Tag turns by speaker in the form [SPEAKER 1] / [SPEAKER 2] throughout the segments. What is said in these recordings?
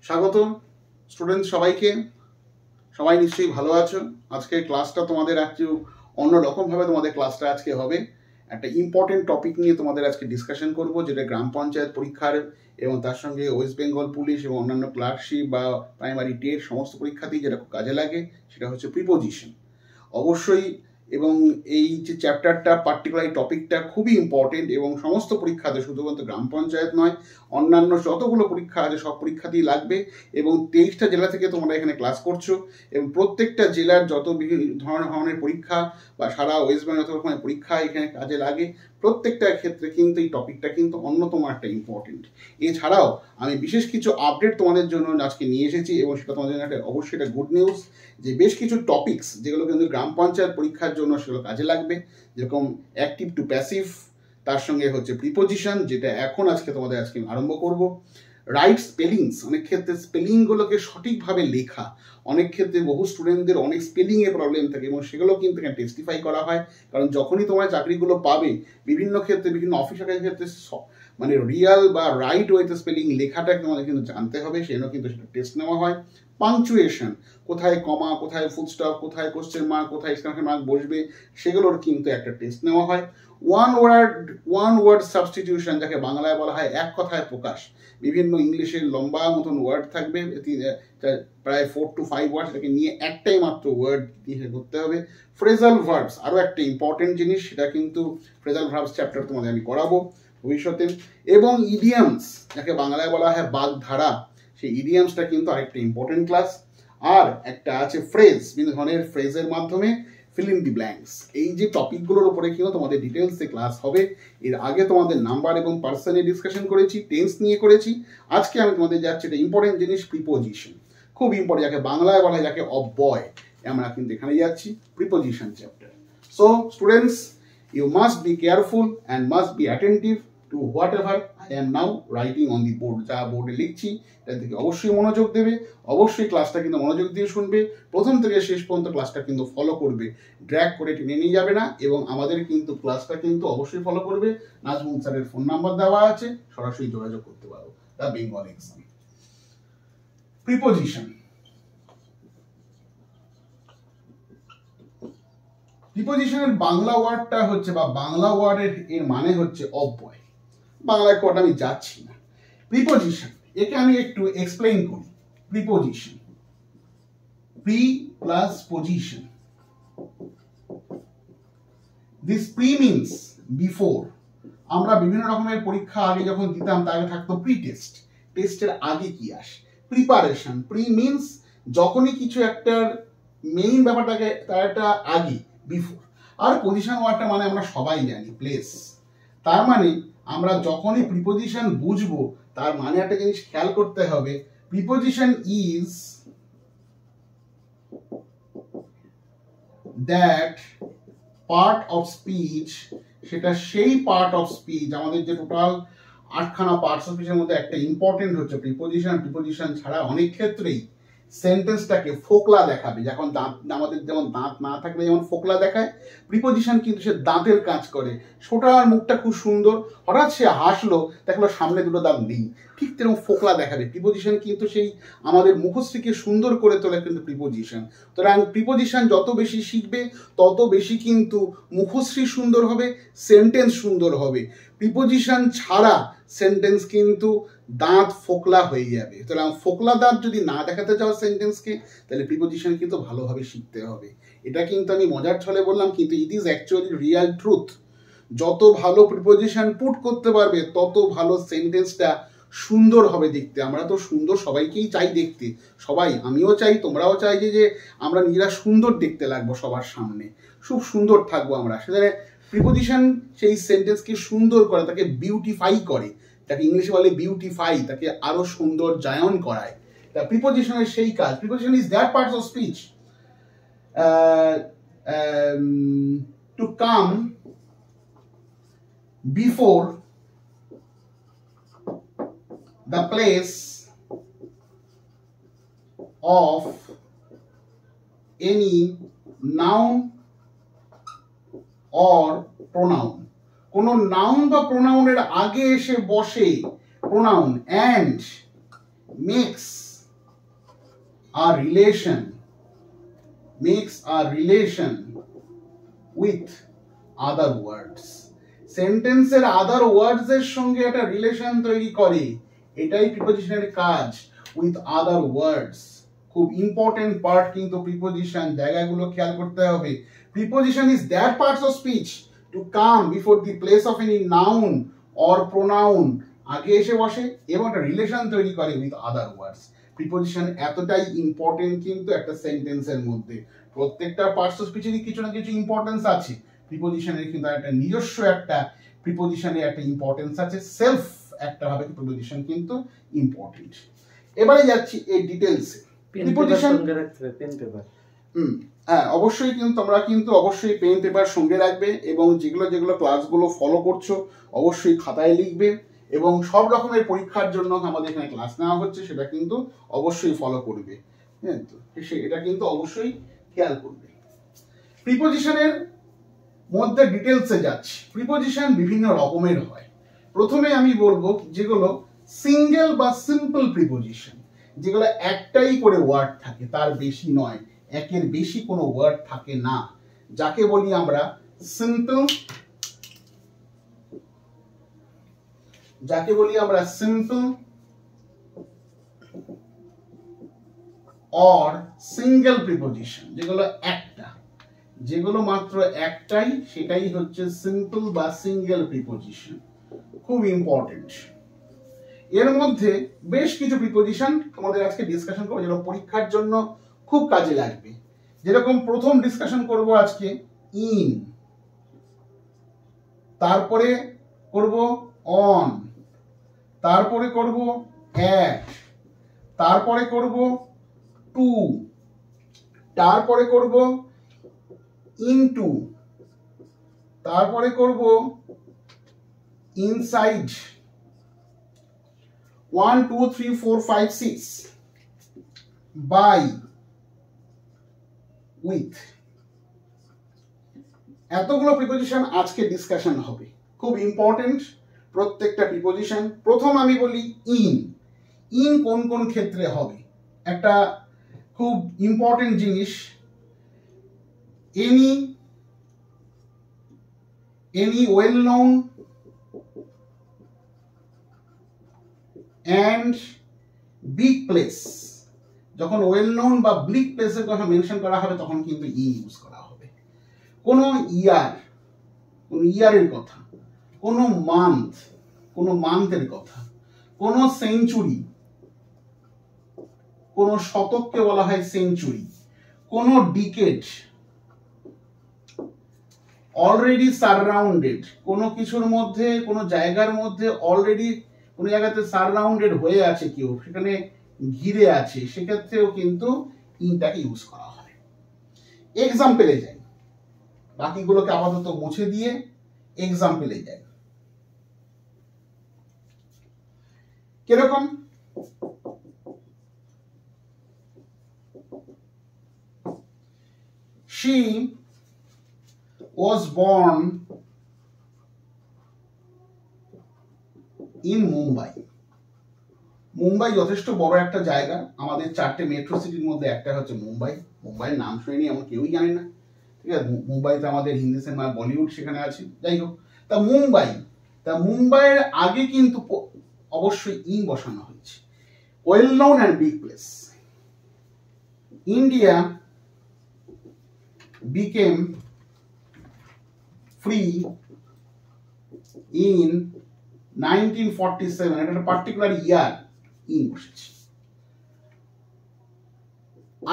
[SPEAKER 1] স্বাগত স্টুডেন্ট সবাইকে। সবাই নিশ্চয়ই ভালো আছো। আজকে ক্লাসটা তোমাদের একটু অন্যরকমভাবে তোমাদের ক্লাসটা আজকে হবে। একটা ইম্পর্টেন্ট টপিক নিয়ে তোমাদের আজকে ডিসকাশন করব, যেটা গ্রাম পঞ্চায়েত পরীক্ষার এবং তার সঙ্গে ওয়েস্ট বেঙ্গল পুলিশ এবং অন্যান্য ক্লার্কশিপ বা প্রাইমারি টেট সমস্ত পরীক্ষাতেই যেটা খুব কাজে লাগে, সেটা হচ্ছে প্রিপোজিশন। অবশ্যই এবং এই যে চ্যাপ্টারটা পার্টিকুলার টপিকটা খুবই ইম্পর্টেন্ট এবং সমস্ত পরীক্ষাতে, শুধুমাত্র গ্রাম পঞ্চায়েত নয়, অন্যান্য যতগুলো পরীক্ষা আছে সব পরীক্ষাতেই লাগবে। এবং 23টা জেলা থেকে তোমরা এখানে ক্লাস করছো এবং প্রত্যেকটা জেলার যত বিভিন্ন ধরনের পরীক্ষা বা সারা ওয়েস্ট বেঙ্গল যত রকমের পরীক্ষা এখানে কাজে লাগে, প্রত্যেকটা ক্ষেত্রে কিন্তু এই টপিকটা কিন্তু অন্যতম একটা ইম্পর্টেন্ট। এছাড়াও আমি বিশেষ কিছু আপডেট তোমাদের জন্য আজকে নিয়ে এসেছি এবং সেটা তোমাদের জন্য অবশ্যই একটা গুড নিউজ, যে বেশ কিছু টপিকস যেগুলো কিন্তু গ্রাম পঞ্চায়েত পরীক্ষার জন্য সেগুলো কাজে লাগবে, যেরকম অ্যাক্টিভ টু প্যাসিভ, তার সঙ্গে হচ্ছে প্রিপোজিশন, যেটা এখন আজকে আরম্ভ করব। রাইট স্পেলিংস, অনেক ক্ষেত্রে স্পেলিংগুলোকে সঠিকভাবে লেখা, অনেক ক্ষেত্রে বহু স্টুডেন্টদের অনেক স্পেলিংয়ে প্রবলেম থাকে এবং সেগুলো কিন্তু এখানে টেস্টিফাই করা হয়। কারণ যখনই তোমরা চাকরিগুলো পাবে, বিভিন্ন ক্ষেত্রে বিভিন্ন অফিসারের ক্ষেত্রে মানে রিয়াল বা রাইট ওয়েতে স্পেলিং লেখাটা তোমাদের কিন্তু জানতে হবে, সেজন্য কিন্তু সেটা টেস্ট নেওয়া হয়। পাংচুয়েশন, কোথায় কমা, কোথায় ফুল স্টপ, কোথায় কোশ্চেন মার্ক, কোথায় এক্সক্লামেশন মার্ক বসবে, সেগুলোর কিন্তু একটা টেস্ট নেওয়া হয়। ওয়ান ওয়ার্ড সাবস্টিটিউশন, যাকে বাংলায় বলা হয় এক কথায় প্রকাশ। বিভিন্ন ইংলিশের লম্বা মতন ওয়ার্ড থাকবে, প্রায় 4 to 5 ওয়ার্ড, সেটাকে নিয়ে একটাই মাত্র ওয়ার্ড দিয়ে করতে হবে। ফ্রেজাল ভার্বস, আরও একটা ইম্পর্টেন্ট জিনিস, সেটা কিন্তু ফ্রেজাল ভার্বস চ্যাপ্টার তোমাদের আমি করাবো ভবিষ্যতে। এবং ইডিয়ামস, যাকে বাংলায় বলা হয় বাগধারা, সেই ইডিয়ামসটা কিন্তু আরেকটা ইম্পর্টেন্ট ক্লাস। আর একটা আছে ফ্রেজ, বিভিন্ন ধরনের ফ্রেজের মাধ্যমে ফিল ইন দি ব্ল্যাঙ্কস। এই যে টপিকগুলোর উপরে কিন্তু তোমাদের ডিটেলসে ক্লাস হবে। এর আগে তোমাদের নাম্বার এবং পার্সনে ডিসকাশন করেছি, টেন্স নিয়ে করেছি। আজকে আমি তোমাদের যাচ্ছি একটা ইম্পর্টেন্ট জিনিস, প্রিপোজিশন, খুব ইম্পর্টেন্ট, যাকে বাংলায় বলা হয় যাকে অব্যয়। আমরা কিন্তু এখানে যাচ্ছি preposition chapter. So students, you must be careful and must be attentive to whatever I am now writing on the board. যা বোর্ডে লিখছি তার দিকে অবশ্যই মনোযোগ দেবে, অবশ্যই ক্লাসটা কিন্তু মনোযোগ দিয়ে শুনবে, প্রথম থেকে শেষ পর্যন্ত ক্লাসটা কিন্তু ফলো করবে, ড্র্যাগ করে টেনে নিয়ে যাবে না। এবং আমাদের কিন্তু ক্লাসটা কিন্তু অবশ্যই ফলো করবে। নাজমুল স্যারের ফোন নাম্বার দেওয়া আছে, সরাসরি যোগাযোগ করতে পারো। The Bengal exam. প্রিপোজিশন, প্রিপোজিশনের বাংলা ওয়ার্ডটা হচ্ছে, বা বাংলা ওয়ার্ডের এর মানে হচ্ছে অব্যয়। বাংলায় কোড আমি যাচ্ছি না। প্রিপোজিশন, একে আমি একটু এক্সপ্লেইন করি। Preposition, pre plus position. This pre means before. আমরা বিভিন্ন রকমের পরীক্ষা আগে যখন দিতাম, তার আগে থাকতো প্রি টেস্ট। টেস্টের আগে কি আসে? প্রিপারেশন। প্রি মিনস যখনই কিছু একটা মেইন ব্যাপারটাকে, তার একটা আগে, বিফোর। আর পজিশন ওয়ার্ডটা মানে আমরা সবাই জানি, প্লেস। তার মানে আমরা যখনই প্রিপোজিশন বুঝবো, তার মানে একটা জিনিস খেয়াল করতে হবে, preposition is that part of speech, সেটা সেই পার্ট অফ স্পিচ, আমাদের যে টোটাল 8খানা পার্টস অফ স্পিচের মধ্যে একটা ইম্পর্টেন্ট হচ্ছে প্রিপোজিশন। প্রিপোজিশন ছাড়া অনেক ক্ষেত্রেই সেন্টেন্সটাকে ফোকলা দেখাবে। যখন দাঁত, আমাদের যেমন দাঁত না থাকলে যেমন ফোকলা দেখায়, প্রিপোজিশন কিন্তু সে দাঁতের কাজ করে। ছোটার মুখটা খুব সুন্দর, হঠাৎ সে হাসলো, দেখলো সামনে দুটো দাঁত নেই, ঠিক তেরকম ফোকলা দেখাবে। প্রিপোজিশন কিন্তু সেই আমাদের মুখশ্রীকে সুন্দর করে তোলে কিন্তু প্রিপোজিশন। সুতরাং প্রিপোজিশন যত বেশি শিখবে, তত বেশি কিন্তু মুখশ্রী সুন্দর হবে, সেন্টেন্স সুন্দর হবে। প্রিপোজিশন ছাড়া সেন্টেন্স কিন্তু দাঁত ফোকলা হয়ে যাবে। সুতরাং ফোকলা দাঁত যদি না দেখাতে চাও সেন্টেন্সকে, তাহলে প্রিপোজিশন কিন্তু ভালোভাবে শিখতে হবে। এটা কিন্তু আমি মজার ছলে বললাম, কিন্তু it is actually Real truth. যত ভালো প্রিপোজিশন পুট করতে পারবে, তত ভালো সেন্টেন্সটা সুন্দর হবে দেখতে। আমরা তো সুন্দর সবাইকেই চাই দেখতে, সবাই, আমিও চাই, তোমরাও চাই যে আমরা নিজেরা সুন্দর দেখতে লাগবো, সবার সামনে খুব সুন্দর থাকবো আমরা। সেখানে প্রিপোজিশন সেই সেন্টেন্সকে সুন্দর করে, তাকে বিউটিফাই করে, তাকে ইংলিশে বলে বিউটিফাই, তাকে আরো সৌন্দর্যায়ন করায়। তা প্রিপোজিশনের সেই কাজ। Preposition is that parts of speech to come before the place of any noun or pronoun. কোন নাউন বা প্রোনাউনের আগে এসে বসে pronoun, and makes a relation, makes a relation with other words. সেন্টেন্সের আদার ওয়ার্ডস এর সঙ্গে একটা রিলেশন তৈরি করে, এটাই প্রিপোজিশনের কাজ। উইথ আদার ওয়ার্ডস, খুব ইম্পর্টেন্ট পার্ট কিন্তু প্রিপোজিশন, জায়গাগুলো খেয়াল করতে হবে। Preposition is that parts of speech to come before the place of any noun or pronoun, আগে এসে বসে এবং একটা রিলেশন তৈরি করে উইথ আদার ওয়ার্ডস। প্রিপোজিশন এতটাই ইম্পর্টেন্ট কিন্তু একটা সেন্টেন্সের মধ্যে, প্রত্যেকটা পার্টস অফ স্পিচেরই কিছু না কিছু ইম্পর্টেন্স আছে, প্রিপোজিশনের কিন্তু একটা নিজস্ব একটা প্রিপোজিশনের একটা ইম্পর্টেন্স আছে, সেলফ একটা ভাবে প্রিপোজিশন কিন্তু ইম্পর্টেন্ট। এবারে যাচ্ছি এই ডিটেইলসে। প্রিপোজিশন পেন পেপার, হ্যাঁ অবশ্যই কিন্তু তোমরা কিন্তু অবশ্যই পেন পেপার সঙ্গে রাখবে এবং যেগুলো যেগুলো ক্লাসগুলো ফলো করছো অবশ্যই খাতায় লিখবে এবং সব রকমের পরীক্ষার জন্য আমাদের এখানে ক্লাস নেওয়া হচ্ছে সেটা কিন্তু অবশ্যই ফলো করবে। হ্যাঁ, তো এটা কিন্তু অবশ্যই খেয়াল করবে। প্রিপোজিশনের মধ্যে ডিটেলসে যাচ্ছি। প্রিপোজিশন বিভিন্ন রকমের হয়। প্রথমে আমি বলবো যেগুলো সিঙ্গেল বা সিম্পল প্রিপোজিশন, যেগুলো একটাই করে ওয়ার্ড থাকে, তার বেশি নয়, একের বেশি কোনো ওয়ার্ড থাকে না, যাকে বলি আমরা সিম্পল, যাকে বলি আমরা সিম্পল অর সিঙ্গেল প্রিপোজিশন, যেগুলো একটা, যেগুলো মাত্র একটাই, সেটাই হচ্ছে সিম্পল বা সিঙ্গেল প্রিপোজিশন। খুব ইম্পর্টেন্ট। এর মধ্যে বেশ কিছু প্রিপোজিশন তোমাদের আজকে ডিসকাশন করবো যেগুলো পরীক্ষার জন্য খুব কাজে লাগবে। যেরকম প্রথম ডিসকাশন করব আজকে ইন, তারপরে করব অন, তারপরে করব অ্যাট, তারপরে করব টু, তারপরে করব ইনটু, তারপরে করব ইনসাইড, 1 2 3 4 5 6, বাই, উইথ। এতগুলো প্রিপোজিশন আজকে ডিসকাশন হবে, খুব ইম্পর্টেন্ট প্রত্যেকটা প্রিপোজিশন। প্রথম আমি বলি ইন। ইন কোন কোন ক্ষেত্রে হবে, একটা খুব ইম্পর্টেন্ট জিনিস। any well known and big place, যখন ওয়েল নোন বা বিগ প্লেসের কথা মেনশন করা হবে তখন কিন্তু ইন ইউজ করা হবে। কোন ইয়ার, কোন ইয়ারের কথা, কোন মান্থ, কোন মান্থের কথা, কোন সেঞ্চুরি, কোন শতককে বলা হয় সেঞ্চুরি, কোন ডিকেড, অলরেডি সারাউন্ডেড, কোনো কিছুর মধ্যে, কোনো জায়গার মধ্যে অলরেডি কোনো জায়গাতে সারাউন্ডেড হয়ে আছে, কেউ সেখানে ঘিরে আছে, সেক্ষেত্রেও কিন্তু ইনটাকে ইউজ করা হয়। এক্সাম্পলে যাই, বাকিগুলোকে আপাতত মুছে দিয়ে এক্সাম্পলে যাই। কিরকম? She was born in Mumbai. Mumbai যথেষ্ট বড় একটা জায়গা, আমাদের 4টে মেট্রো সিটির মধ্যে একটা হচ্ছে মুম্বাই। মুম্বাইয়ের নাম শুনিনি এমন কেউই জানে না, ঠিক আছে। মুম্বাইতে আমাদের হিন্দি সিনেমা, বলিউড সেখানে আছে, যাই হোক। তা মুম্বাইয়ের আগে কিন্তু অবশ্যই ইন বসানো হয়েছে। Well known and big place. India became free in 1947, এটা একটা পার্টিকুলার ইয়ার ইন বসেছে।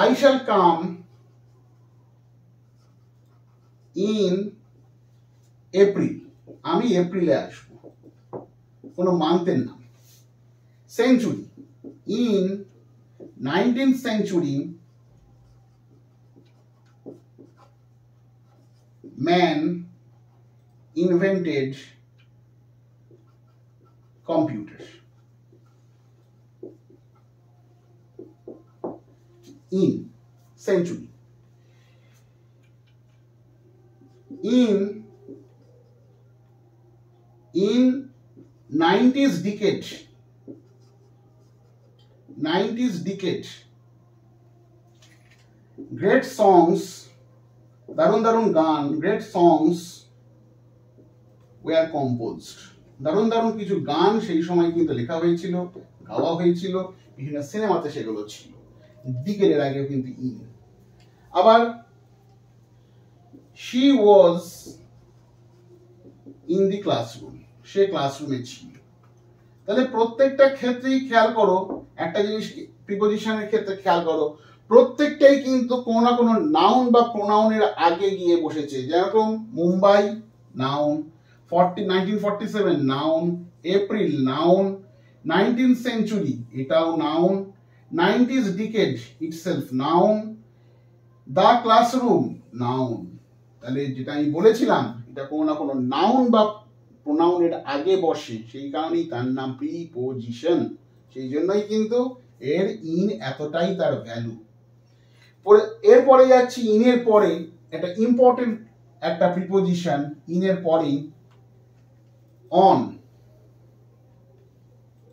[SPEAKER 1] I shall come in April, আমি এপ্রিলে আসবো, কোন মান্থের নাম। Century, in 19th century man invented computer. In century. In 90s decade great songs, দারুণ দারুণ গান, গ্রেট সংস ওয়ার কম্পোজড, দারুণ দারুণ কিছু গান সেই সময় কিন্তু লেখা হয়েছিল, গাওয়া হয়েছিল, বিভিন্ন সিনেমাতে সেগুলো ছিল। দিকের এর আগেও কিন্তু ইন। আবার she was in the classroom, সে ক্লাসরুমে ছিল। তাহলে প্রত্যেকটা ক্ষেত্রেই খেয়াল করো, একটা জিনিস প্রিপজিশনের ক্ষেত্রে খেয়াল করো, প্রত্যেকটাই কিন্তু কোনো না কোনো নাউন বা প্রোনাউনের আগে গিয়ে বসেছে। যেরকম Mumbai noun, 1947 noun, April noun, 19th century এটাও noun, 90s decade itself noun, the classroom noun. তাহলে যেটা আমি বলেছিলাম এটা কোনো না কোনো নাউন বা প্রোনাউনের আগে বসে, সেই কারণেই তার নাম প্রিপোজিশন। সেই জন্যই কিন্তু এর ইন এতটাই তার ভ্যালু। এরপরে যাচ্ছি ইনের পরে একটা ইম্পর্টেন্ট একটা প্রিপোজিশন, ইনের পরেই অন।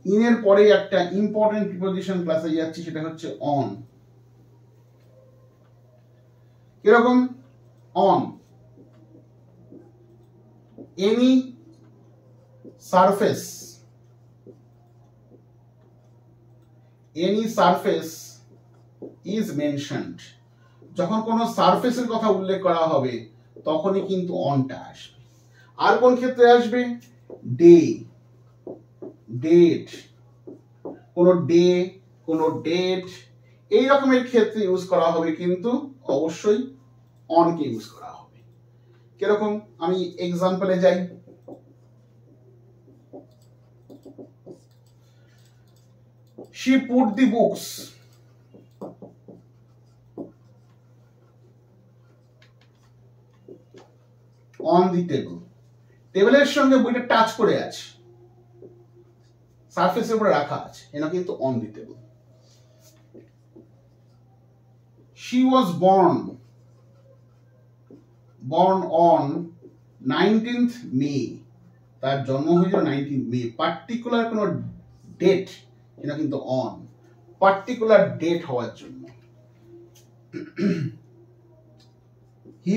[SPEAKER 1] ইনের পরে একটা ইম্পর্টেন্ট প্রিপোজিশন ক্লাসে যাচ্ছি, সেটা হচ্ছে অন। কিরকম? On any surface, any surface is mentioned, যখন কোনো সারফেসের কথা উল্লেখ করা হবে তখনই কিন্তু অনটা আসবে। আর কোন ক্ষেত্রে আসবে? ডে, ডেট, কোনো ডে, কোনো ডেট, এই রকমের ক্ষেত্রে ইউজ করা হবে কিন্তু অবশ্যই অনকে ইউজ করা হবে। কিরকম? আমি এক্সাম্পলে যাই। She put the books on the table, টেবিলের সঙ্গে বইটা টাচ করে আছে, সারফেসের উপরে রাখা আছে, এটা কিন্তু on the table. She was born on 19th May, তার জন্ম হয়েছিল 19th মে। পার্টিকুলার কোনো ডেট, এটা কিন্তু অন, পার্টিকুলার ডেট হওয়ার জন্য। He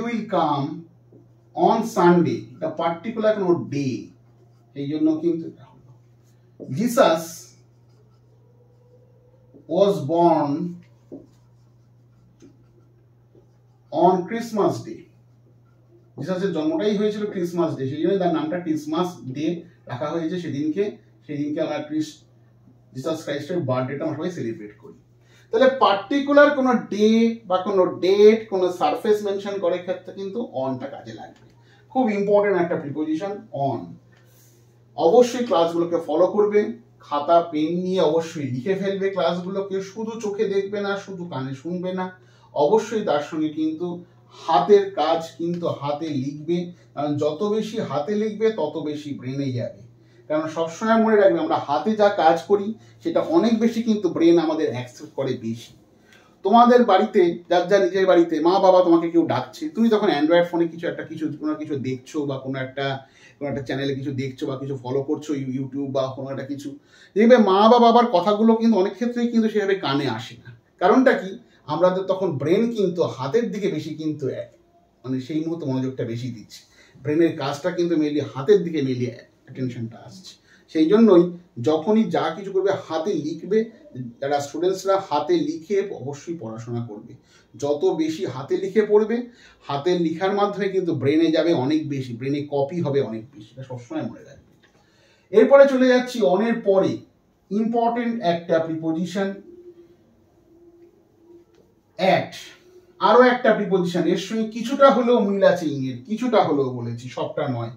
[SPEAKER 1] will come on Sunday, এটা পার্টিকুলার কোনো ডে, এই জন্য কিন্তু এটা হলো। Jesus was born on Christmas Day, জিসাসের জন্মটাই হয়েছিল ক্রিসমাস ডে, সেই জন্য তার নামটা ক্রিসমাস ডে রাখা হয়েছে। সেদিনকে আমরা জিসাস ক্রাইস্টের বার্থডেটা আমরা সবাই সেলিব্রেট করি। তাহলে পার্টিকুলার কোনো ডে বা কোনো ডেট, কোনো সারফেস মেনশন করে ক্ষেত্রে কিন্তু অনটা কাজে লাগবে। খুব ইম্পর্টেন্ট একটা প্রিপোজিশন অন। অবশ্যই ক্লাসগুলোকে ফলো করবে, খাতা পেন নিয়ে অবশ্যই লিখে ফেলবে ক্লাসগুলোকে, শুধু চোখে দেখবে না, শুধু কানে শুনবে না, অবশ্যই তার সঙ্গে কিন্তু হাতের কাজ, কিন্তু হাতে লিখবে, কারণ যত বেশি হাতে লিখবে তত বেশি ব্রেনে যাবে। কারণ সবসময় মনে রাখবে আমরা হাতে যা কাজ করি সেটা অনেক বেশি কিন্তু ব্রেন আমাদের অ্যাকসেপ্ট করে বেশি। তোমাদের বাড়িতে যার নিজের বাড়িতে মা বাবা তোমাকে কেউ ডাকছে, তুমি তখন অ্যান্ড্রয়েড ফোনে কোনো কিছু দেখছো বা কোনো একটা চ্যানেলে কিছু দেখছো বা কিছু ফলো করছো, ইউটিউব বা কোনো একটা কিছু দেখবে, মা বা বাবার কথাগুলো কিন্তু অনেক ক্ষেত্রেই কিন্তু সেভাবে কানে আসে না। কারণটা কি? আমাদের তখন ব্রেন কিন্তু হাতের দিকে বেশি কিন্তু মানে সেই মুহূর্তে মনোযোগটা বেশি দিচ্ছে, ব্রেনের কাজটা কিন্তু মেনলি হাতের দিকে মেনলি অ্যাটেনশনটা আসছে। সেই জন্যই যখনই যা কিছু করবে হাতে লিখবে। যারা স্টুডেন্টসরা হাতে লিখে অবশ্যই পড়াশোনা করবে, যত বেশি হাতে লিখে পড়বে, হাতের লিখার মাধ্যমে কিন্তু ব্রেনে যাবে অনেক বেশি, ব্রেনে কপি হবে অনেক বেশি, এটা সবসময় মনে রাখবে। এরপরে চলে যাচ্ছি অনের পরে ইম্পর্টেন্ট একটা প্রিপোজিশন অ্যাট। আরো একটা প্রিপোজিশন, এর সঙ্গে কিছুটা হলেও মিল আছে ইংয়ের, কিছুটা হলেও বলেছি, সবটা নয়,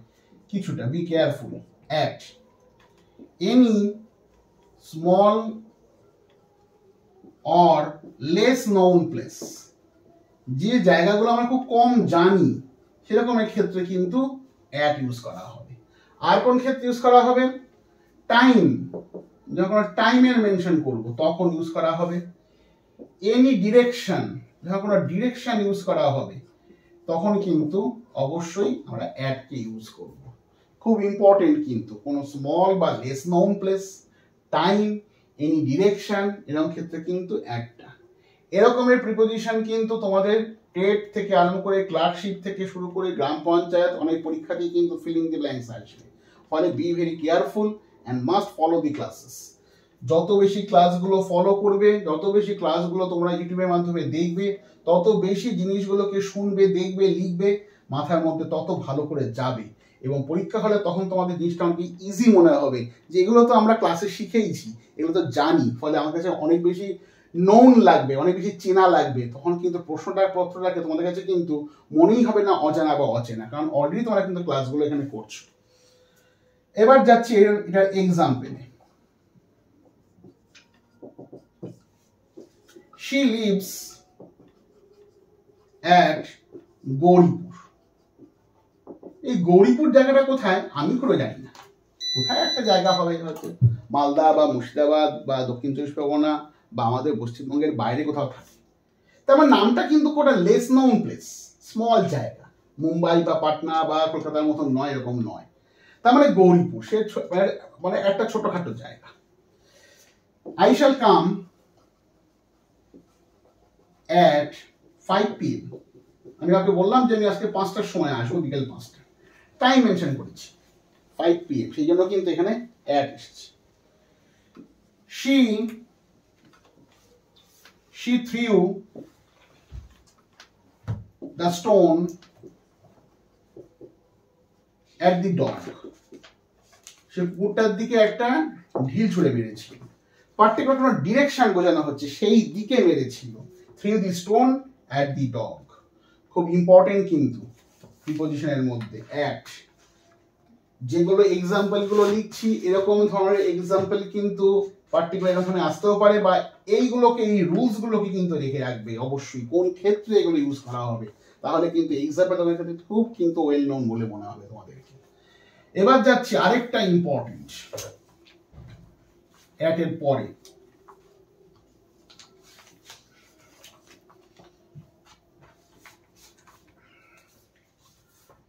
[SPEAKER 1] কিছুটা, be careful. At any small or less known place, যে জায়গাগুলো আমরা খুব কম জানি সেরকমের ক্ষেত্রে কিন্তু অ্যাট ইউজ করা হবে। আর কোন ক্ষেত্রে ইউজ করা হবে? টাইম, যখন টাইমের মেনশন করব তখন ইউজ করা হবে। এনি ডিরেকশন, যখন কোনো ডিরেকশন ইউজ করা হবে তখন কিন্তু অবশ্যই আমরা অ্যাটকে ইউজ করব। খুব ইম্পর্টেন্ট কিন্তু, কোনো স্মল বা less known place, time any direction, এরকম ক্ষেত্রে কিন্তু একটা। এরকমের প্রিপোজিশন কিন্তু তোমাদের টেট থেকে আরম্ভ করে ক্লার্কশিপ থেকে শুরু করে গ্রাম পঞ্চায়েত অনেক পরীক্ষাতেই কিন্তু ফিলিং দি ব্ল্যাঙ্কস আসবে। ফলে be very careful and must follow the classes. যত বেশি ক্লাসগুলো ফলো করবে, যত বেশি ক্লাসগুলো তোমরা ইউটিউবের মাধ্যমে দেখবে, তত বেশি জিনিসগুলোকে শুনবে, দেখবে, লিখবে, মাথার মধ্যে তত ভালো করে যাবে। এবং পরীক্ষা হলে তখন তোমাদের জিনিসটা অনেক ইজি মনে হবে যে এগুলো তো আমরা ক্লাসে শিখেইছি, এগুলো তো জানি, ফলে আমার কাছে অনেক বেশি নোন লাগবে, অনেক বেশি চেনা লাগবে। তখন কিন্তু পত্রটাকে তোমাদের কাছে কিন্তু মনেই হবে না অজানা বা অচেনা, কারণ অলরেডি তোমরা কিন্তু ক্লাসগুলো এখানে করছো। এবার যাচ্ছি এটা এক্সাম্পলে। She lives at Gauripur. এই গৌরীপুর জায়গাটা কোথায় আমি কোনো জানি না, কোথায় একটা জায়গা হবে, হয়তো মালদা বা মুর্শিদাবাদ বা দক্ষিণ চব্বিশ পরগনা বা আমাদের পশ্চিমবঙ্গের বাইরে কোথাও থাকে। তার মানে নামটা কিন্তু কোটা লেস নোন প্লেস, স্মল জায়গা, মুম্বাই বা পাটনা বা কলকাতার মতন নয়, এরকম নয়। তার মানে গৌরীপুর সে মানে একটা ছোটখাটো জায়গা। I shall come at 5 PM। আমি কাউকে বললাম যে আমি আজকে 5টার সময় আসবো, বিকেল 5টা, টাইম মেনশন করেছি 5 PM, সেই জন্য কিন্তু এখানে অ্যাট এসেছে। She threw the stone at the dog। সে কুকুরটার দিকে একটা ঢিল ছুঁড়ে মেরেছিল। পার্টিকুলার কোনো ডিরেকশন বোঝানো হচ্ছে, সেই দিকে মেরেছিল। threw the stone at the dog, খুব ইম্পর্টেন্ট কিন্তু প্রিপোজিশনের মধ্যে অ্যাট। যেগুলো এক্সাম্পল গুলো লিখছি এরকম ধরনের এক্সাম্পল কিন্তু পার্টিকুলার এখানে আসতেও পারে, বা এইগুলোকে, এই রুলস গুলোকে কিন্তু রেখে রাখবে অবশ্যই, কোন ক্ষেত্রে এগুলো ইউজ করা হবে। তাহলে কিন্তু এক্সাম্পল তোমাদের কাছে খুব কিন্তু ওয়েল নোন বলে মনে হবে তোমাদেরকে। এবার যাচ্ছি আরেকটা ইম্পর্টেন্ট অ্যাট এর পরে।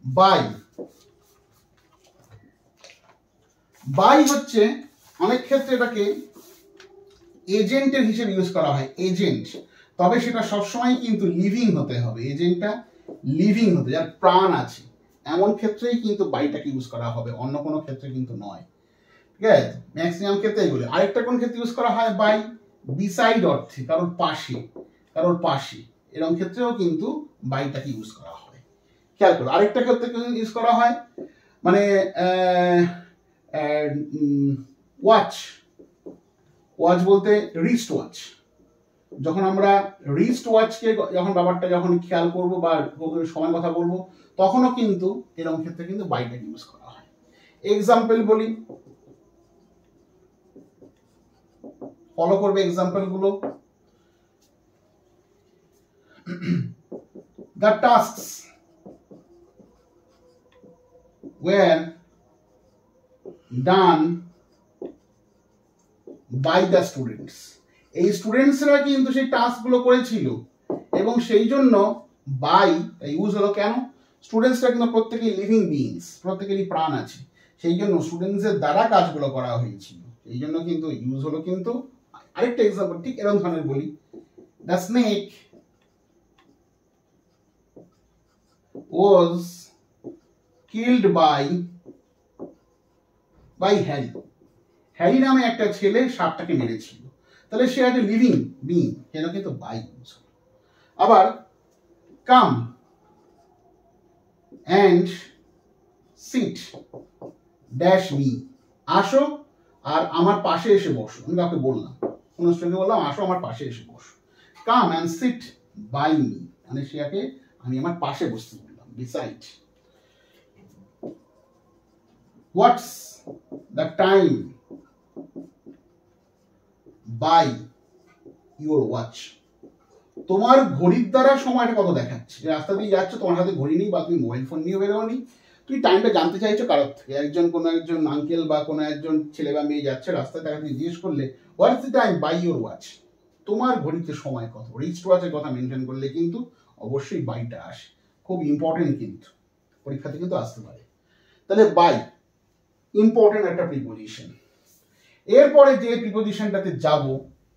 [SPEAKER 1] বাই। বাই হচ্ছে অনেক ক্ষেত্রে এটাকে এজেন্টের হিসেবে ইউজ করা হয়, এজেন্ট। তবে সেটা সবসময় কিন্তু লিভিং হতে হবে, এজেন্টটা লিভিং হতে, যার প্রাণ আছে, এমন ক্ষেত্রেই কিন্তু বাইটাকে ইউজ করা হবে, অন্য কোনো ক্ষেত্রে কিন্তু নয়। ঠিক আছে, ম্যাক্সিমাম ক্ষেত্রে এগুলো। আরেকটা কোন ক্ষেত্রে ইউজ করা হয় বাই? বিসাইড অর্থে, কারোর পাশে, কারোর পাশে, এরকম ক্ষেত্রেও কিন্তু বাইটাকে ইউজ করা হয়। খেয়াল করো, আরেকটা ক্ষেত্রে ইউজ করা হয় মানে ওয়াচ। ওয়াচ বলতে রিস্ট ওয়াচ। যখন আমরা রিস্ট ওয়াচকে যখন ব্যাপারটা যখন খেয়াল করব বা সময় কথা বলবো, তখনও কিন্তু এরকম ক্ষেত্রে কিন্তু বাইটাকে ইউজ করা হয়। এক্সাম্পল বলি, ফলো করবে এক্সাম্পল গুলো। The tasks were done by the students। এই স্টুডেন্টসরা কিন্তু সেই টাস্ক গুলো করেছিল, এবং সেই জন্য বাই ইউজ হলো। কেন? স্টুডেন্টসরা কিন্তু প্রত্যেকেই লিভিং বিইংস, প্রত্যেকেরই প্রাণ আছে, সেই জন্য স্টুডেন্টসের দ্বারা কাজগুলো করা হয়েছিল, এই জন্য কিন্তু ইউজ হলো। কিন্তু আরেকটা এক্সাম্পল ঠিক এরকম ধরনের বলি, the snake was killed by Harry. Harry নামে একটা ছেলে সাপটাকে মেরেছিল, তাহলে সে একটা লিভিং বিং, কেন কিন্তু বাই ইউজ। আবার কাম অ্যান্ড সিট ড্যাশ মি, আসো আর আমার পাশে এসে বসো। আমি কাউকে বললাম, কোনো স্টুডেন্টকে বললাম আসো আমার পাশে এসে বসো। Come and sit by me মানে সেটাকে আমি আমার পাশে বসতে বললাম, beside. What's the time by your watch, তোমার ঘড়ির দ্বারা সময়টা কত দেখাচ্ছে। রাস্তা দিয়ে যাচ্ছ, তোমার হাতে ঘড়ি নেই বা তুমি মোবাইল ফোন নিয়ে বেরোনি, তুমি টাইমটা জানতে চাইছো কারোর থেকে, কোনো একজন আঙ্কেল বা কোনো একজন ছেলে বা মেয়ে যাচ্ছে রাস্তায়, তাকে তুমি জিজ্ঞেস করলে what's the time by your watch, তোমার ঘড়িতে সময় কত। রিস্ট ওয়াচের কথা মেনশন করলে কিন্তু অবশ্যই বাইটা আসে, খুব ইম্পর্টেন্ট, কিন্তু পরীক্ষাতে কিন্তু আসতে পারে। তাহলে বাই ইম্পর্টেন্ট একটা প্রিপোজিশন। এরপরে যে প্রিপোজিশনটাতে যাব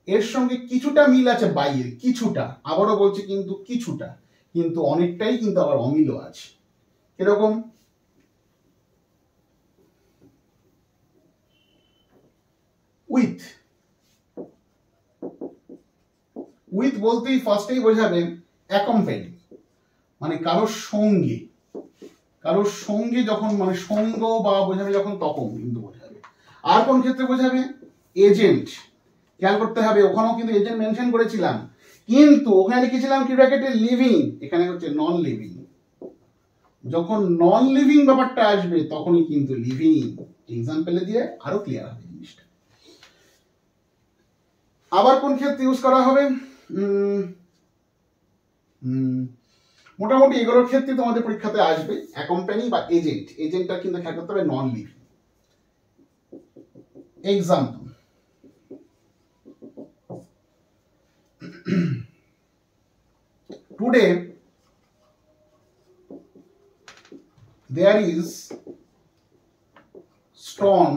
[SPEAKER 1] এর সঙ্গে কিছুটা মিল আছে বাইয়ের, কিছুটা, আবারও বলছি কিন্তু কিছুটা, কিন্তু অনেকটাই কিন্তু আবার অমিলও আছে। এরকম উইথ, উইথ বলতেই ফার্স্টেই বোঝাবেন অ্যাকম্পানি, মানে কারোর সঙ্গে, কারোর সঙ্গে যখন, মানে সঙ্গ বা বোঝাবে যখন, তখন কিন্তু বোঝাবে। আর কোন ক্ষেত্রে বোঝাবে? এজেন্ট। খেয়াল করতে হবে, ওখানেও কিন্তু এজেন্ট মেনশন করেছিলাম, কিন্তু ওখানে লিখেছিলাম কি ব্র্যাকেটে লিভিং, এখানে হচ্ছে নন লিভিং। যখন নন লিভিং ব্যাপারটা আসবে তখনই কিন্তু লিভিং। এক্সাম্পলে দিয়ে আরো ক্লিয়ার হবে জিনিসটা। আবার কোন ক্ষেত্রে ইউজ করা হবে? মোটামুটি এগুলোর ক্ষেত্রে তোমাদের পরীক্ষাতে আসবে অ্যাকম্পানি বা এজেন্ট। এজেন্টটা কিন্তু খেয়াল করতে হবে non living. Example, today there is storm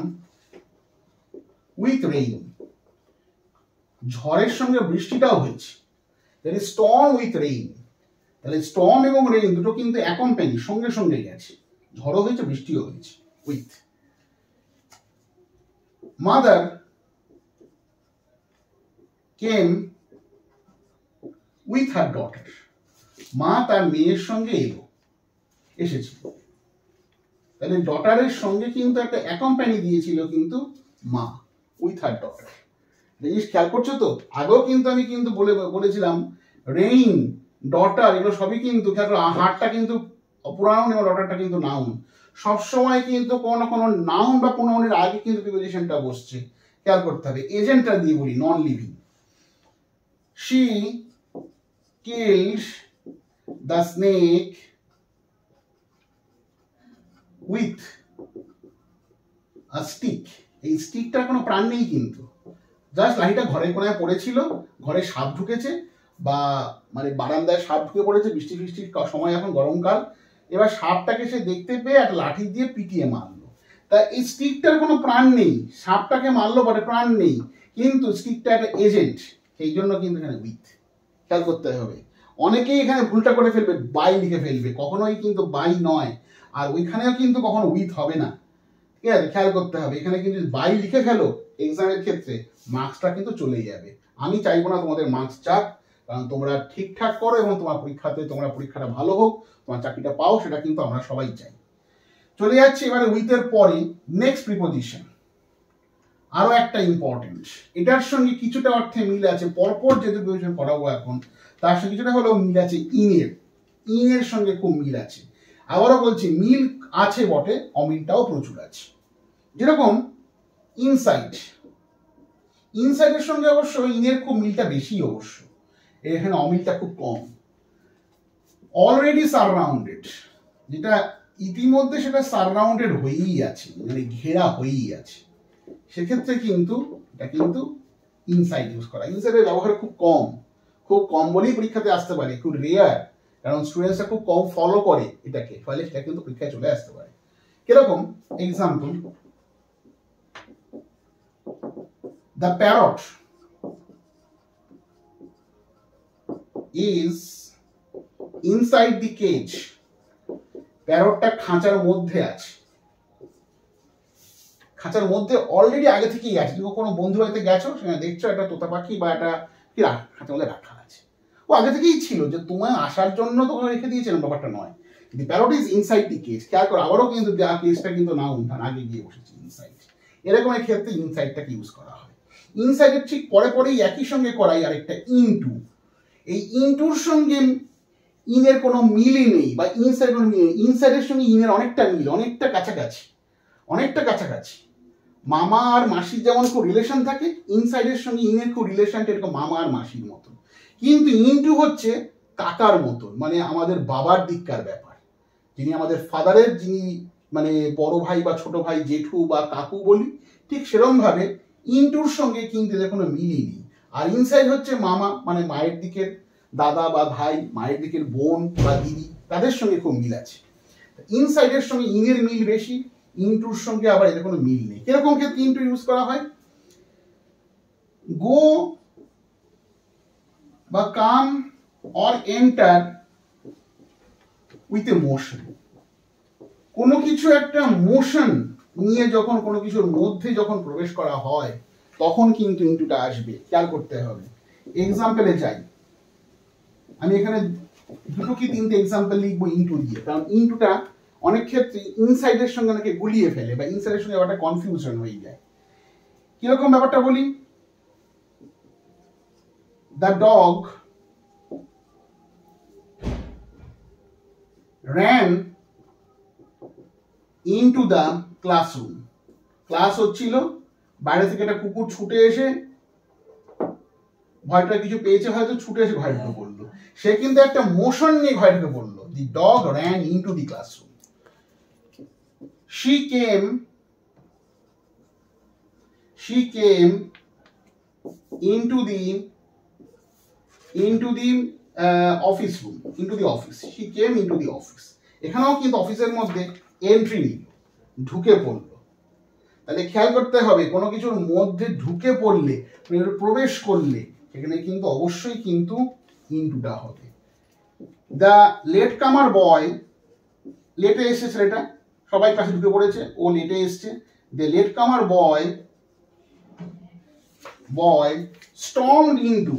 [SPEAKER 1] with rain. ঝড়ের সঙ্গে বৃষ্টিটাও হয়েছে। there is storm with rain, তাহলে স্টর্ম এবং রেইন দুটো কিন্তু অ্যাকম্পানি, সঙ্গে সঙ্গে গেছে, ঝড়ও হয়েছে বৃষ্টিও হয়েছে। With, mother came with her daughter, মা তার মেয়ের সঙ্গে এসেছিল। তাহলে ডটারের সঙ্গে কিন্তু একটা অ্যাকম্পানি দিয়েছিল কিন্তু মা, উইথ হার ডটার। জিনিস খেয়াল করছো তো? আগেও কিন্তু আমি কিন্তু বলেছিলাম রেইন, ডটার, এগুলো সবই কিন্তু হারটা কিন্তু প্রোনাউন এবং ডটারটা কিন্তু নাউন। সবসময় কিন্তু কোনো না কোনো নাউন বা প্রোনাউনের আগে কিন্তু প্রিপোজিশনটা বসছে, খেয়াল করতে হবে। এজেন্টটা দিয়ে বলি non living, she killed the snake with a stick. এই স্টিকটার কোনো প্রাণ নেই কিন্তু, জাস্ট লাঠিটা ঘরের কোনায় পড়েছিল, ঘরে সাপ ঢুকেছে, বা মানে বারান্দায় সাপ ঢুকে পড়েছে, বৃষ্টি ফৃষ্টির সময়, এখন গরমকাল, এবার সাপটাকে সে দেখতে পেয়ে একটা লাঠি দিয়ে পিটিয়ে মারলো। তা এই স্টিকটার কোনো প্রাণ নেই, সাপটাকে মারলো বটে, প্রাণ নেই, কিন্তু স্টিকটা একটা এজেন্ট, সেই জন্য কিন্তু এখানে উইথ। খেয়াল করতে হবে, অনেকেই এখানে ভুলটা করে ফেলবে, বাই লিখে ফেলবে, কখনোই কিন্তু বাই নয়, আর ওইখানেও কিন্তু কখনো উইথ হবে না। ঠিক আছে, খেয়াল করতে হবে, এখানে কিন্তু বাই লিখে ফেলো এক্সামের ক্ষেত্রে মার্কসটা কিন্তু চলেই যাবে। আমি চাইবো না তোমাদের মার্কস যাক, কারণ তোমরা ঠিকঠাক করো এবং তোমার পরীক্ষাটা ভালো হোক, তোমার চাকরিটা পাও, সেটা কিন্তু আমরা সবাই চাই। চলে যাচ্ছি এবারে উইথের পরে নেক্সট প্রিপোজিশন, আরো একটা ইম্পর্টেন্ট, এটার সঙ্গে কিছুটা অর্থে মিল আছে, পরপর যে প্রিপোজিশন পড়াবো এখন তার সঙ্গে কিছুটা হলেও মিল আছে। ইনের সঙ্গে খুব মিল আছে। আবারও বলছি, মিল আছে বটে, অমিলটাও প্রচুর আছে। যেরকম ইনসাইড, ইনসাইডের সঙ্গে অবশ্য ইনের খুব মিলটা বেশি, অবশ্য এখানে অমিলটা খুব কম। অলরেডি সারাউন্ডেড, যেটা ইতিমধ্যে সেটা সারাউন্ডেড হয়েই আছে, মানে ঘেরা হয়েই আছে, সেক্ষেত্রে কিন্তু এটা কিন্তু ইনসাইড ইউজ করা। ইনসাইডের ব্যবহার খুব কম বলেই পরীক্ষাতে আসতে পারে, খুব রেয়ার, কারণ স্টুডেন্টসরা খুব কম ফলো করে এটাকে, ফলে সেটা কিন্তু পরীক্ষায় চলে আসতে পারে। কিরকম? Example, the parrot is inside the cage, প্যারটটা খাঁচার মধ্যে আছে, খাঁচার মধ্যে অলরেডি আগে থেকেই আছে। তুমি কোনো বন্ধু বাড়িতে গেছো, সেখানে দেখছো একটা তোতা পাখি বা একটা কি খাঁচার মধ্যে রাখা আছে, ও আগে থেকেই ছিল, যে তোমার আসার জন্য তো রেখে দিয়েছিলাম, ব্যাপারটা নয়। The parrot is inside the cage, খেয়াল করো, আবারও কিন্তু কেজটা কিন্তু নাউন, তার আগে গিয়ে বসেছে ইনসাইড। এরকমের ক্ষেত্রে ইনসাইডটাকে ইউজ করা হয়। ইনসাইডের ঠিক পরেই একই সঙ্গে করাই আরেকটা ইনটু। এই ইনটুর সঙ্গে ইনের কোনো মিলই নেই, বা ইনসাইড কোনো মিল নেই। ইনসাইডের সঙ্গে ইনের অনেকটা মিল, অনেকটা কাছাকাছি। মামা আর মাসির যেমন খুব রিলেশন থাকে, ইনসাইডের সঙ্গে ইনের খুব রিলেশনটা এরকম মামা আর মাসির মতন। কিন্তু ইনটু হচ্ছে কাকার মতন, মানে আমাদের বাবার দিককার ব্যাপার, যিনি আমাদের ফাদারের, যিনি মানে বড় ভাই বা ছোট ভাই, জেঠু বা কাকু বলি, ঠিক সেরকম ভাবে ইনটুর সঙ্গে কিন্তু এদের কোনো মিলই নেই। আর ইনসাইড হচ্ছে মামা, মানে মায়ের দিকের দাদা বা ভাই, মায়ের দিকের বোন বা দিদি, তাদের সঙ্গে খুব মিল আছে। ইনসাইডের সঙ্গে ইনের মিল বেশি, ইনটুর সঙ্গে আবার এদের কোনো মিল নেই। কিরকম ক্ষেত্রে ইনটু ইউজ করা হয়? গো বা come or enter with a motion. কোনো কিছু একটা মোশন নিয়ে যখন কোনো কিছুর মধ্যে যখন প্রবেশ করা হয় তখন কিন্তু ইনটুটা আসবে, খেয়াল করতে হবে। এক্সাম্পলে যাই, আমি এখানে দুটো কি তিনটে এক্সাম্পল লিখবো ইনটু দিয়ে, কারণ ইনটুটা অনেক ক্ষেত্রে ইনসাইডের সঙ্গে অনেকে গুলিয়ে ফেলে বা ইনসাইডের সঙ্গে ব্যাপারটা কনফিউশন হয়ে যায়। কিরকম ব্যাপারটা বলি, the dog ran into the classroom। Class হচ্ছিল, বাইরে থেকে একটা কুকুর ছুটে এসে ভয়টা কিছু পেয়েছে, হয়তো ছুটে এসে ঘরে ঢুকে পড়লো। সে কিন্তু একটা মোশন নিয়ে ঘরে ঢুকে পড়লো। দি dog ran into the classroom। she came into the office room, into the office। she came into the office। এখানেও কিন্তু অফিসের মধ্যে এন্ট্রি নিল, ঢুকে পড়লো। তাহলে খেয়াল করতে হবে, কোনো কিছুর মধ্যে ঢুকে পড়লে, প্রবেশ করলে সেখানে কিন্তু অবশ্যই কিন্তু ইনটুটা হবে। দ্য লেট কামার বয়, লেটে এসছে ছেলেটা, সবাই ক্লাসে ঢুকে পড়েছে, ও লেটে এসছে। দ্য লেট কামার বয় স্টর্মড ইনটু,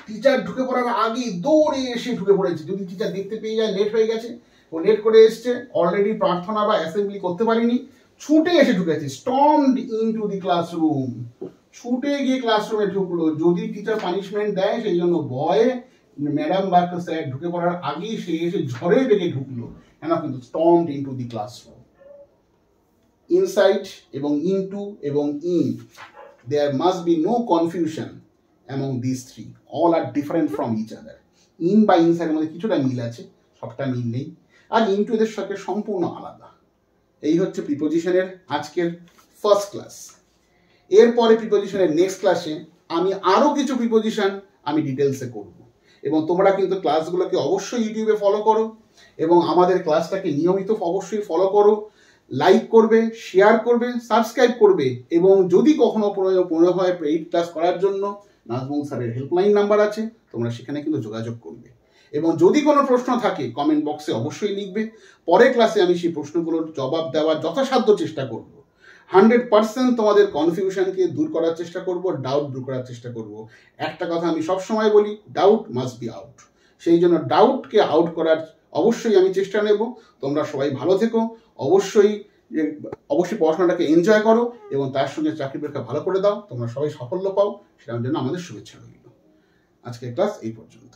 [SPEAKER 1] টিচার ঢুকে পড়ার আগেই দৌড়ে এসে ঢুকে পড়েছে। যদি টিচার দেখতে পেয়ে যায় লেট হয়ে গেছে, ও লেট করে এসছে, অলরেডি প্রার্থনা বা অ্যাসেম্বলি করতে পারিনি, ছুটে এসে ঢুকেছে। স্টর্মড ইনটু দি ক্লাসরুম, ছুটে গিয়ে ক্লাসরুমে ঢুকলো। যদি টিচার পানিশমেন্ট দেয় সেই জন্য ভয়ে ম্যাডাম বা স্যার ঢুকে পড়ার আগেই সে এসে ঝড়ে বেগে ঢুকলো, কেন কিন্তু স্টর্মড ইনটু দি ক্লাসরুম। ইনসাইড এবং ইনটু এবং in, there must be no confusion among these three, all are different from each other। in বা inside এর মধ্যে কিছুটা মিল আছে, সবটা মিল নেই, আর into এদের সাথে সম্পূর্ণ আলাদা। এই হচ্ছে প্রিপোজিশনের আজকের ফার্স্ট ক্লাস। এরপরে প্রিপোজিশনের নেক্সট ক্লাসে আমি আরো কিছু প্রিপোজিশন আমি ডিটেলসে করব, এবং তোমরা কিন্তু ক্লাসগুলোকে অবশ্যই ইউটিউবে ফলো করো এবং আমাদের ক্লাসটাকে নিয়মিত অবশ্যই ফলো করো, লাইক করবে, শেয়ার করবে, সাবস্ক্রাইব করবে, এবং যদি কখনো মনে হয় পেইড ক্লাস করার জন্য নাজমুল স্যারের হেল্পলাইন নাম্বার আছে, তোমরা সেখানে কিন্তু যোগাযোগ করবে। এবং যদি কোনো প্রশ্ন থাকে কমেন্ট বক্সে অবশ্যই লিখবে, পরের ক্লাসে আমি সেই প্রশ্নগুলোর জবাব দেওয়ার যথাসাধ্য চেষ্টা করব। 100% তোমাদের কনফিউশনকে দূর করার চেষ্টা করব, ডাউট দূর করার চেষ্টা করব। একটা কথা আমি সবসময় বলি, ডাউট মাস্ট বি আউট। সেই জন্য ডাউটকে আউট করার অবশ্যই আমি চেষ্টা নেব। তোমরা সবাই ভালো থেকো, অবশ্যই পড়াশোনাটাকে এনজয় করো এবং তার সঙ্গে চাকরি পরীক্ষা ভালো করে দাও, তোমরা সবাই সাফল্য পাও, সেটার জন্য আমাদের শুভেচ্ছা রইল। আজকের ক্লাস এই পর্যন্ত।